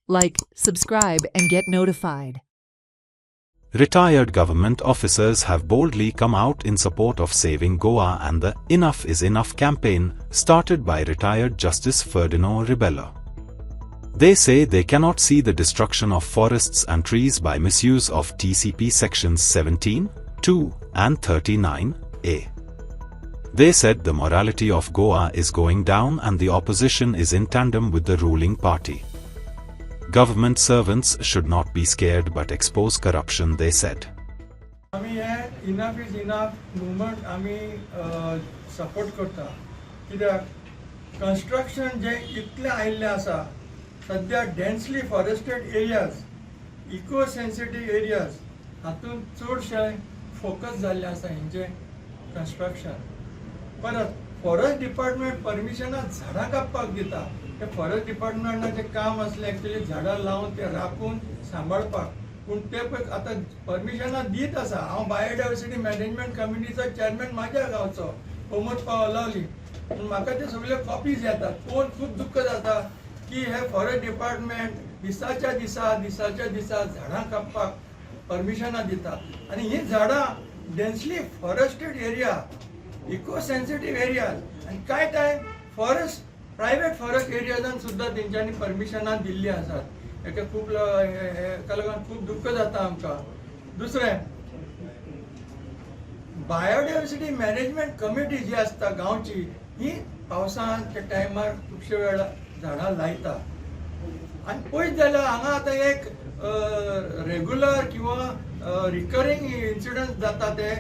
Like, subscribe, and get notified. Retired government officers have boldly come out in support of saving Goa and the Enough is Enough campaign started by retired Justice Ferdinand Rebelo. They say they cannot see the destruction of forests and trees by misuse of TCP sections 17, 2, and 39A. They said the morality of Goa is going down and the opposition is in tandem with the ruling party. Government servants should not be scared but expose corruption, they said. आम्ही हे enough is enough movement आम्ही support करता कित्याक construction जे इतले आयिल्ले आसा सद्या densely forested areas eco sensitive areas हातून चडशे फोकस जाल्ले आसा हेंचे कन्स्ट्रक्शन परत फॉरेस्ट डिपार्टमेंट परमिशनां झाडां कापपाक दिता ते फॉरेस्ट डिपार्टमेंटाचें काम आसलें एक्चुअली झाडां लावन ते राखून सांबाळपाक पूण ते पळय आतां परमिशनां दीत आसा हांव बायोडायवर्सिटी मॅनेजमेंट कमिटीचो चेअरमॅन म्हाज्या गांवचो कोमत पाव लावली पूण म्हाका ते सगळे कॉपीज येतात पळोवन खूब दुख्ख जाता की हे फॉरेस्ट डिपार्टमेंट दिसाच्या दिसा झाडां कापपाक परमिशनां दिता आनी ही झाडां densely forested area eco sensitive areas आनी कांय टायम फॉरेस्ट प्रायवेट फॉरेस्ट एरियाजान सुद्दां तेंच्यांनी परमिशनां दिल्ली आसात हेका खूब हेका लागून खूब दुख्ख जाता आमकां दुसरें बायोडायवर्सिटी मॅनेजमेंट कमिटी जी आसता गांवची ही पावसाच्या टायमार खुबशे वेळा झाडां लायता आनी पळयत जाल्यार हांगा आतां एक रेग्युलर किंवा रिकरिंग इन्सिडंट जाता ते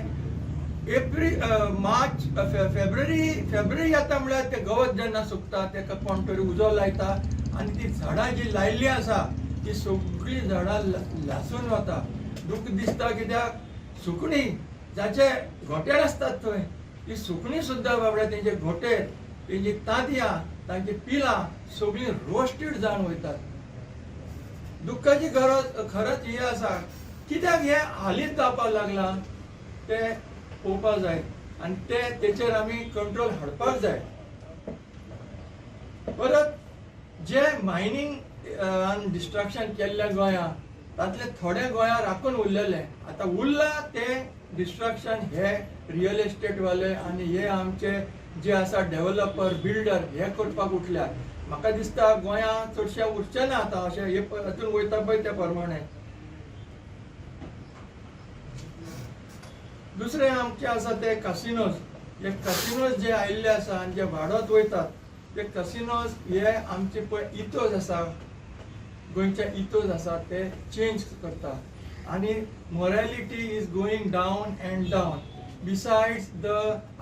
मार्च फेब्रुवारी येता म्हळ्यार ते गवत जेन्ना सुकता तेका कोण तरी उजो लायता आनी ती झाडां जी लायिल्ली आसा ती सगळीं झाडां लासून वता दूख दिसता कित्याक सुकणीं जाचे घोटेर आसतात थंय ती सुकणीं सुद्दां बाबड्या तेंचे घोटेर तेंची तांतयां तांची पिलां सगळीं रोस्टेड जावन वयतात दुख्खाची गरज खरंच ही आसा कित्याक हे हालींच जावपाक लागलां ते पळोवपाक जाय आनी तेचेर आमी कंट्रोल हाडपाक जाय परत जे मायनींग आनी डिस्ट्रक्शन केल्ले गोंयांत तातले थोडे गोंयां राखून उरलेले आतां उरला ते डिस्ट्रक्शन हे रियल एस्टेट वाले आनी हे आमचे जे आसा डेव्हलपर बिल्डर हे करपाक उठल्यात म्हाका दिसता गोंयांत चडशे उरचे ना आतां अशें हे हातून वयता पळय त्या प्रमाणे दुसरे आमचे आसा ते कसिनोज हे कसिनोज जे आयिल्ले आसा आनी जे वाडत वयतात ते कसिनोज हे आमचे पळय इथोज आसा गोंयचे इथोज आसा ते चेंज करता आनी morality is going down and down besides the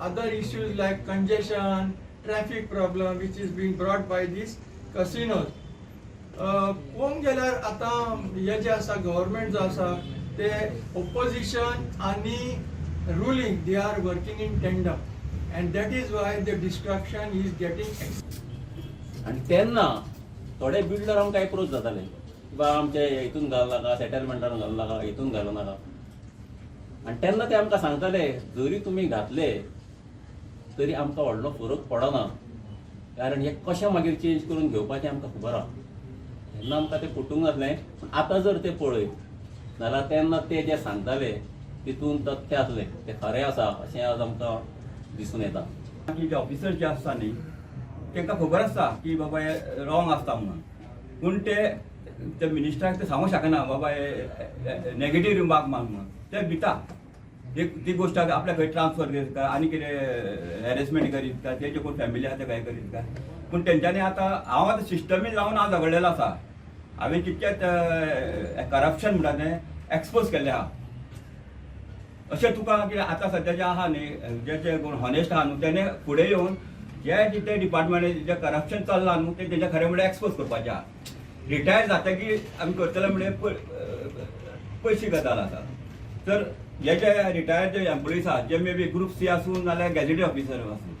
other issues like congestion traffic problem which is being brought by these casinos पळोवंक गेल्यार आतां हे जे आसा गव्हर्मेंट जो आसा ते ओपोजिशन आनी ruling they are working in tandem and that is why the destruction is getting आणि तेन्ना थोडे बिल्डर आमकां अप्रोच जाताले बा आमचे हितून घाल नाका सेटलमेंटान घाल नाका हितून घालूं नाका आनी तेन्ना ते आमकां सांगताले जरी तुमी घातले तरी आमकां व्हडलो फरक पडना कारण हे कशें मागीर चेंज करून घेवपाचें आमकां खबर आहा तेन्ना आमकां तें पटूंक नासलें पूण आतां जर ते पळयत जाल्यार तेन्ना ते जे सांगताले तितून तथ्य आसलें ते खरें आसा अशें आज आमकां दिसून येता की जे ऑफिसर जे आसता न्ही तांकां खबर आसता की बाबा हे रॉंग आसता म्हणून पूण ते मिनिस्टराक ते सांगूंक शकना बाबा हे नेगेटीव रिमार्क म्हणून ते भिता ती गोश्ट आपल्या खंय ट्रान्सफर करीत काय आनी कितें हॅरेसमेंट करीत काय तेजे कोण फॅमिली आसा ते काय करीत काय पूण तेंच्यांनी आतां हांव आतां सिस्टमीन लावन हांव झगडलेलो आसा हांवें कितकें करप्शन म्हणटा तें एक्सपोज केल्लें आहा अशें तुका कितें आतां सद्याचें आहा न्ही जे कोण हॉनेस्ट आहा न्हू तेणे फुडें येवन जे ते डिपार्टमेंट जे करप्शन चल्लां न्हू ते तेंच्या खरें म्हणल्यार एक्सपोज करपाचें आहा रिटायर जातकीर आमी करतले म्हणजे पयशे गजाल आसा तर हे जे रिटायर्ड जे एम्प्लॉईज आहा जे मे बी ग्रुप सी आसूं नाल्यार गॅजेटेड ऑफिसर आसूं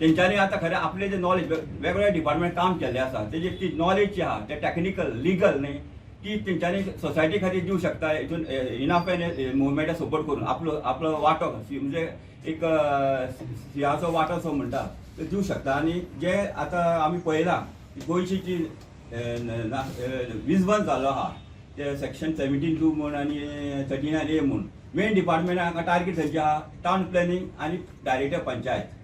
तेंच्यांनी आतां खरें आपलें जें नॉलेज वेगवेगळ्या डिपार्टमेंट काम केल्लें आसा तेजी ती नॉलेज जी आहा ते टेक्निकल लिगल न्ही ती तेंच्यांनी सोसायटी खातीर दिवंक शकता हितून इनफ मुवमेंटा सपोर्ट करून आपलो वांटो म्हणजे एक सिंहाचो वांटो असो म्हणटा तो दिवंक शकता आनी जे आतां आमी पळयलां गोंयची जी वीज बंद जालो आहा ते सेक्शन 17(2) म्हूण आनी 39A म्हूण मेन डिपार्टमेंट हांगा टार्गेट खंयचे आहा टावन प्लॅनिंग आनी डायरेक्टर पंचायत